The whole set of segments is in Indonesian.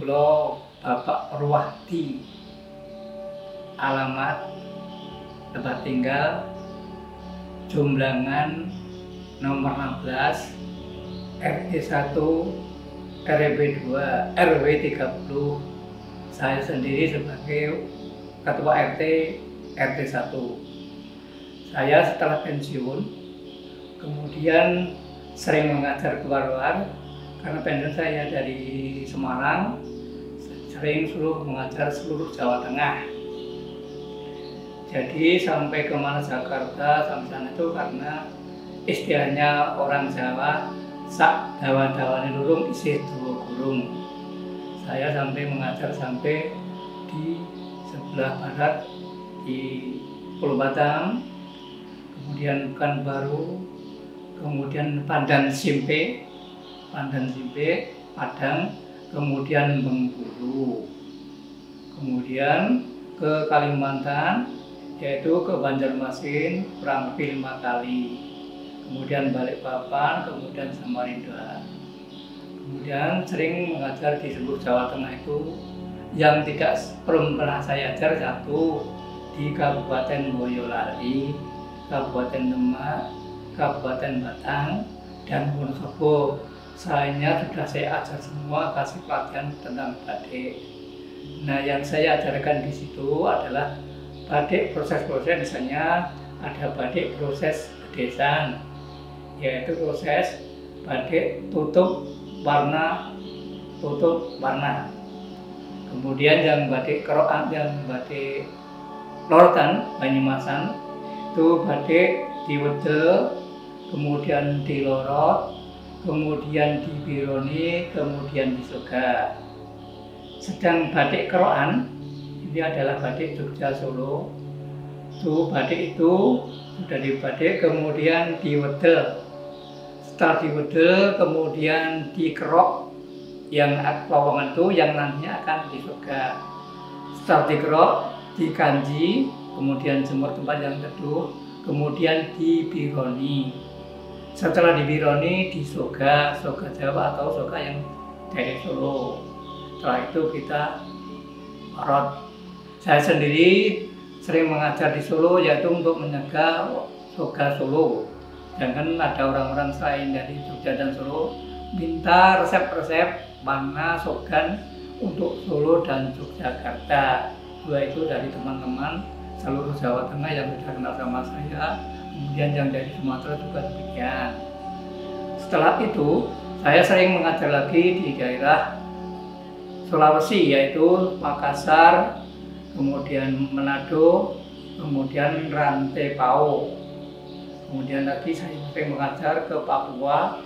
Kula Bapak Purwahdi, alamat tempat tinggal Jomblangan nomor 16 RT 1 RW 2 RW 30. Saya sendiri sebagai Ketua RT 1. Saya setelah pensiun kemudian sering mengajar keluar karena pensiun saya dari Semarang, sering mengajar seluruh Jawa Tengah. Jadi sampai ke mana Jakarta, sampai sana itu karena istilahnya orang Jawa, sak dawa-dawane lurung isih dua gurung. Saya sampai mengajar sampai di sebelah barat di Pulau Batam, kemudian Pekanbaru, kemudian Pandan Simpe, Padang, kemudian Bengkulu, kemudian ke Kalimantan, yaitu ke Banjarmasin kurang lebih 5 kali, kemudian Balikpapan, kemudian Samarinda. Kemudian sering mengajar di seluruh Jawa Tengah itu. Yang tidak pernah saya ajar satu di Kabupaten Boyolali, Kabupaten Demak, Kabupaten Batang, dan Wonosobo. Sayanya sudah saya ajar semua, kasih pelatihan tentang batik. Nah, yang saya ajarkan di situ adalah batik proses-proses, misalnya ada batik proses pedesan, yaitu proses batik tutup warna. Kemudian yang batik kerokan, yang batik lorotan Banyumasan itu batik diwedel, kemudian dilorot, kemudian dibironi, kemudian disoga. Sedang batik kerokan ini adalah batik Jogja Solo. Itu batik itu sudah dibatik, kemudian diwedel. Setelah diwedel, kemudian dikerok. Yang lowongan itu yang nantinya akan disoga. Setelah dikerok, dikanji, kemudian jemur tempat yang teduh, kemudian dibironi. Setelah dibironi, disoga, soga Jawa atau soga yang dari Solo. Setelah itu kita rot. Saya sendiri sering mengajar di Solo, yaitu untuk menyegah soga Solo. Jangan ada orang-orang selain dari Jogja dan Solo minta resep-resep mana sogan untuk Solo dan Yogyakarta. Dua itu dari teman-teman seluruh Jawa Tengah yang sudah kenal sama saya, kemudian yang dari Sumatera juga demikian. Setelah itu, saya sering mengajar lagi di daerah Sulawesi, yaitu Makassar, kemudian Manado, kemudian Rantepao. Kemudian lagi saya sering mengajar ke Papua,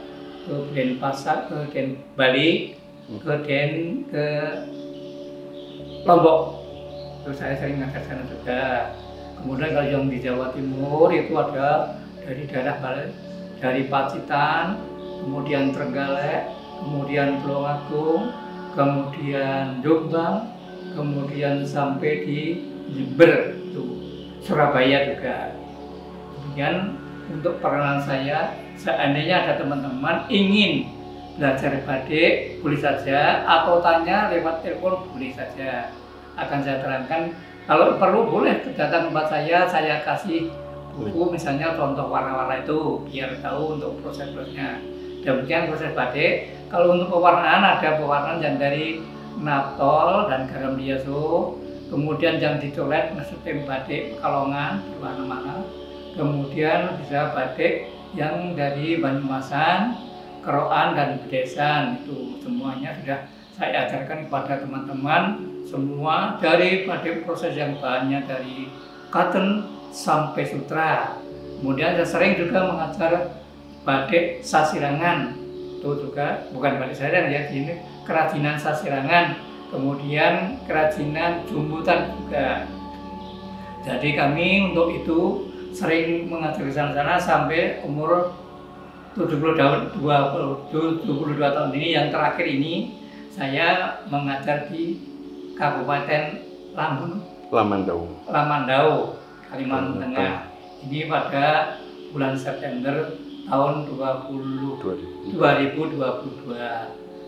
ke Denpasar, ke Bali, ke Lombok. Itu saya sering mengajar sana juga. Kemudian kalau yang di Jawa Timur itu ada dari daerah Bali, dari Pacitan, kemudian Trenggalek, kemudian Tulungagung, kemudian Jombang, kemudian sampai di Jember, itu Surabaya juga. Kemudian untuk perkenalan saya, seandainya ada teman-teman ingin belajar batik, boleh saja, atau tanya lewat telepon boleh saja. Akan saya terangkan, kalau perlu boleh datang tempat saya kasih buku, misalnya contoh warna-warna itu, biar tahu untuk proses-prosesnya. Demikian proses batik. Kalau untuk pewarnaan, ada pewarnaan yang dari naptol dan garam biaso, kemudian yang dicolet ngesetim batik Pekalongan berwarna mana, kemudian bisa batik yang dari Banyumasan, kerokan dan pedesan. Itu semuanya sudah saya ajarkan kepada teman-teman semua, dari batik proses yang bahannya dari cotton sampai sutra. Kemudian saya sering juga mengajar batik sasirangan, itu juga bukan batik sasirangan ya, ini kerajinan sasirangan, kemudian kerajinan jumbutan juga. Jadi kami untuk itu sering mengajar di sana sampai umur 22 tahun ini. Yang terakhir ini saya mengajar di Kabupaten Lamandau, Kalimantan Tengah. Ini pada bulan September tahun 2022.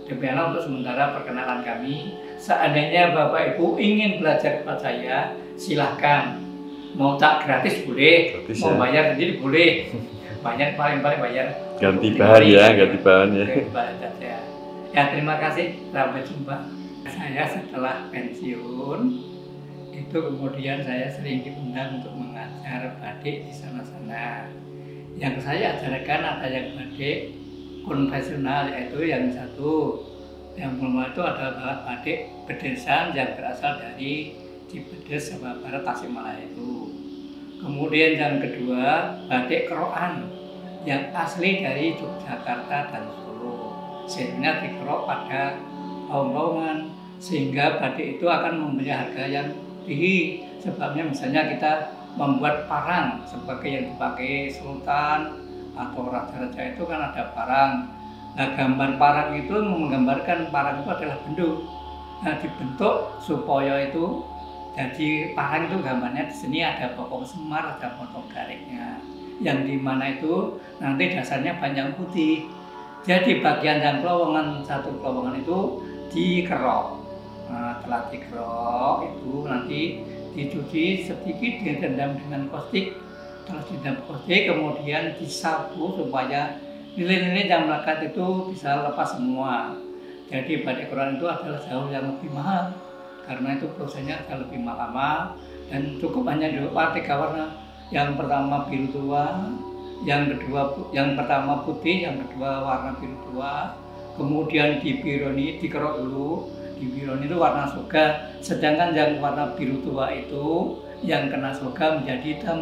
Demikianlah untuk sementara perkenalan kami. Seandainya Bapak Ibu ingin belajar tempat saya, silahkan. Mau tak gratis boleh, Gratis, mau ya. bayar sendiri boleh. Banyak paling bayar. Ganti bahan ya, ganti bahan ya. Ganti bahan saja. Ya, terima kasih. Sampai jumpa. Saya setelah pensiun itu kemudian saya sering diundang untuk mengajar batik di sana-sana. Yang saya ajarkan ada yang batik konvensional, yaitu yang satu, yang pertama itu adalah batik Bedesan yang berasal dari Cibedes, Jawa Barat, Tasikmalaya itu. Kemudian yang kedua, batik kerokan yang asli dari Yogyakarta dan Solo, sehingga dikerok pada kaum-kauman, sehingga batik itu akan mempunyai harga yang tinggi. Sebabnya misalnya kita membuat parang sebagai yang dipakai sultan atau raja-raja itu kan ada parang. Nah, gambar parang itu menggambarkan parang itu adalah bentuk. Nah, dibentuk supaya itu jadi parang itu gambarnya di sini ada pokok semar, ada potong gariknya. Yang dimana itu nanti dasarnya panjang putih. Jadi bagian yang kelowongan, satu kelowongan itu dikerok. Nah, setelah dikerok itu nanti dicuci sedikit, direndam dengan kostik. Setelah direndam kostik kemudian disapu supaya nilai-nilai yang melekat itu bisa lepas semua. Jadi batik kerokan itu adalah jauh yang lebih mahal karena itu prosesnya akan lebih lama dan cukup hanya dua 3 warna. Yang pertama biru tua, yang pertama putih, yang kedua warna biru tua. Kemudian dibironi, dikerok dulu. Dibironi itu warna soga, sedangkan yang warna biru tua itu yang kena soga menjadi hitam.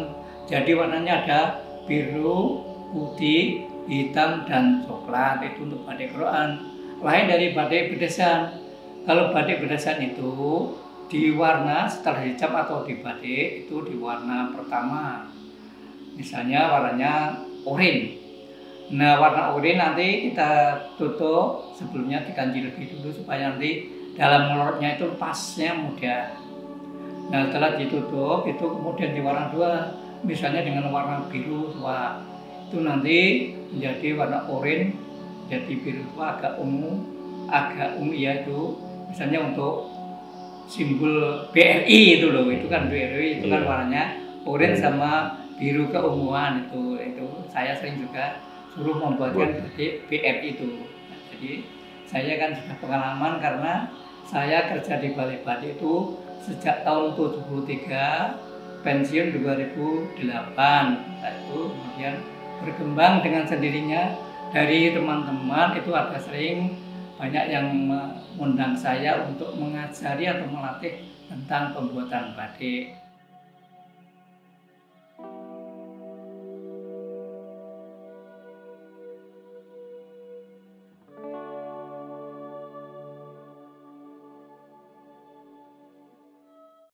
Jadi warnanya ada biru, putih, hitam, dan coklat. Itu untuk batik kerokan. Lain dari batik Bedesan. Kalau batik Bedesan itu diwarna setelah dicap atau dibatik itu di warna pertama. Misalnya warnanya oranye. Nah, warna oranye nanti kita tutup, sebelumnya diganti lebih dulu supaya nanti dalam melorotnya itu lepasnya mudah. Nah, setelah ditutup itu kemudian di warna 2, misalnya dengan warna biru tua. Itu nanti menjadi warna oranye, jadi biru tua agak ungu ya itu. Misalnya untuk simbol BRI itu loh, itu kan BRI itu kan warnanya oranye sama biru keunguan itu saya sering juga suruh membuatkan batik BRI itu. Nah, jadi saya kan sudah pengalaman karena saya kerja di Balai Batik itu sejak tahun 73, pensiun 2008. Nah, itu kemudian berkembang dengan sendirinya dari teman-teman itu ada sering banyak yang mengundang saya untuk mengajari atau melatih tentang pembuatan batik.